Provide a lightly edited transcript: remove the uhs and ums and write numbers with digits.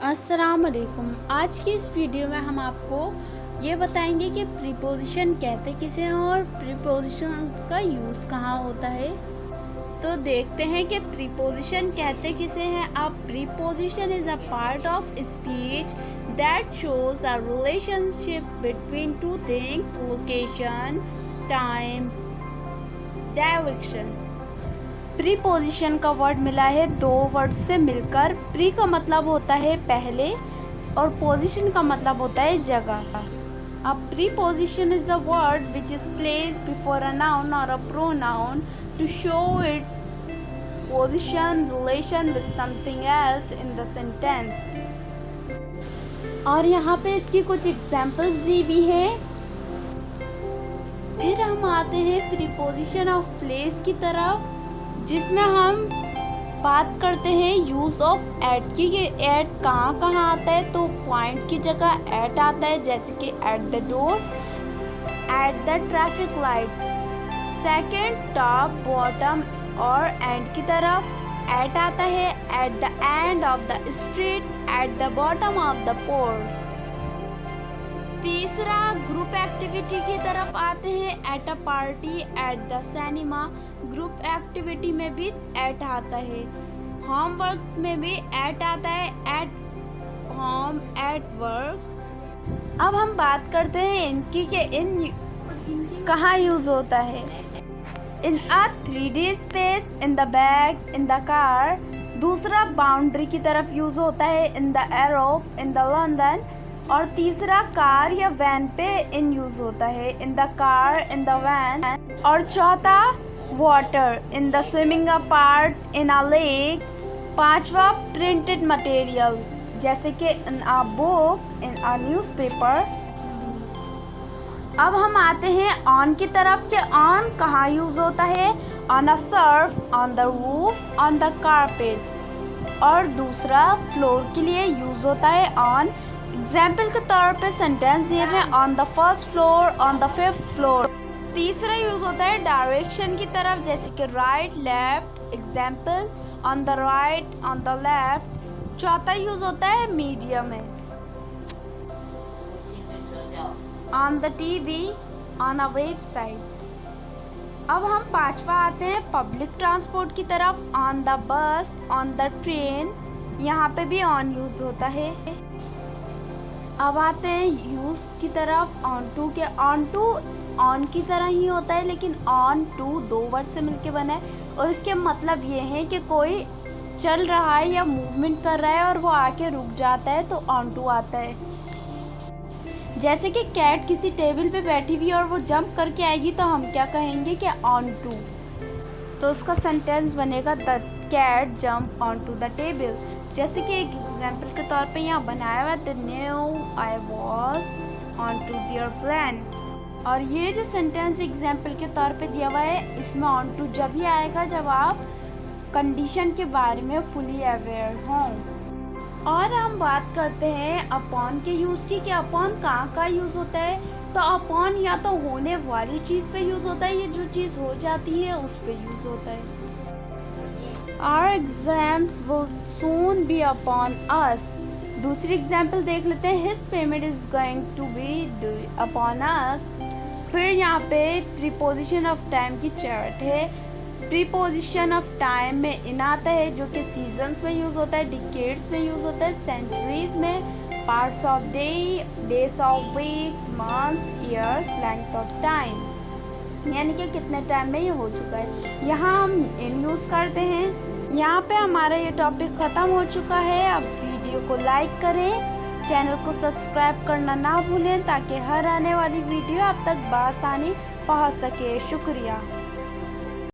अस्सलाम वालेकुम। आज की इस वीडियो में हम आपको ये बताएंगे कि प्रीपोजिशन कहते किसे हैं और प्रीपोजिशन का यूज़ कहाँ होता है। तो देखते हैं कि प्रीपोजिशन कहते किसे हैं। अ preposition is a part of speech that shows a relationship between two things, location, time, direction. Preposition का वर्ड मिला है दो वर्ड से मिलकर। प्री का मतलब होता है पहले और पोजिशन का मतलब होता है जगह। A preposition is a word which is placed before a noun और a pronoun to show its position relation with something else in the sentence. और यहाँ पे इसकी कुछ एग्जाम्पल्स दी हुई है। फिर हम आते हैं प्रीपोजिशन ऑफ प्लेस की तरफ, जिसमें हम बात करते हैं यूज़ ऑफ एट की। ये एट कहाँ कहाँ आता है, तो पॉइंट की जगह एट आता है, जैसे कि at the door, at the traffic light. Second, top, bottom और एंड की तरफ एट आता है, at the end of the street, at the bottom of the pole. तीसरा, ग्रुप एक्टिविटी की तरफ आते हैं, at a party, at the cinema. Group activity में भी एट आता है। होमवर्क में भी एट आता है, एट होम, एट वर्क। अब हम बात करते हैं इनकी कि इन कहाँ यूज़ होता है। इन अ 3D space, in the bag, in the car. दूसरा, बाउंड्री की तरफ यूज़ होता है, in the एरोप, in the London. और तीसरा, कार या वैन पे इन यूज़ होता है, in the car, in the van. और चौथा, water, in the swimming a part, in a lake. पांचवा, प्रिंटेड मटेरियल, जैसे कि इन a book, in a newspaper. अब हम आते हैं ऑन की तरफ के ऑन कहाँ यूज़ होता है, on a Surf, on the roof, on the carpet. और दूसरा, फ्लोर के लिए यूज़ होता है ऑन। एग्जाम्पल के तौर पे सेंटेंस दिए हुए, on the first floor, on the 5th floor. तीसरा यूज़ होता है डायरेक्शन की तरफ, जैसे कि right, left. Example, on the right, on the left. चौथा यूज़ होता है मीडियम में, on the TV, on a website. अब हम पांचवा आते हैं पब्लिक ट्रांसपोर्ट की तरफ, on the bus, on the train. यहाँ पे भी ऑन यूज़ होता है। अब आते हैं यूज़ की तरफ, ऑन टू के। ऑन टू ऑन की तरह ही होता है, लेकिन ऑन टू दो वर्ड से मिलके बना है और इसके मतलब ये है कि कोई चल रहा है या मूवमेंट कर रहा है और वो आके रुक जाता है, तो ऑन टू आता है। जैसे कि कैट किसी टेबल पे बैठी हुई और वो जंप करके आएगी, तो हम क्या कहेंगे कि ऑन टू। तो उसका सेंटेंस बनेगा, the cat jump on to the table. जैसे कि एक एग्जाम्पल के तौर पे यहाँ बनाया हुआ, the knew I was on to their plan. और ये जो सेंटेंस एग्जाम्पल के तौर पे दिया हुआ है, इसमें ऑन टू जब ही आएगा जब आप कंडीशन के बारे में फुली अवेयर हों। और हम बात करते हैं अपॉन के यूज़ की, कि अपॉन कहाँ का यूज़ होता है। तो अपॉन या तो होने वाली चीज़ पे यूज़ होता है, या जो चीज़ हो जाती है उस पे यूज़ होता है। Our exams will soon be upon us. दूसरी एग्जाम्पल देख लेते हैं, His payment is going to be due upon us. फिर यहाँ पे प्रीपोजिशन ऑफ टाइम की चार्ट है। प्रीपोजिशन ऑफ टाइम में इन आता है, जो कि सीजन्स में यूज़ होता है, डिकेड्स में यूज़ होता है, सेंचुरीज में, parts of day, days of weeks, months, years, length of time, यानी कि कितने टाइम में ये हो चुका है। यहाँ हम इन यूज़ करते हैं। यहाँ पे हमारा ये टॉपिक ख़त्म हो चुका है। अब वीडियो को लाइक करें, चैनल को सब्सक्राइब करना ना भूलें, ताकि हर आने वाली वीडियो आप तक बआसानी पहुँच सके। शुक्रिया।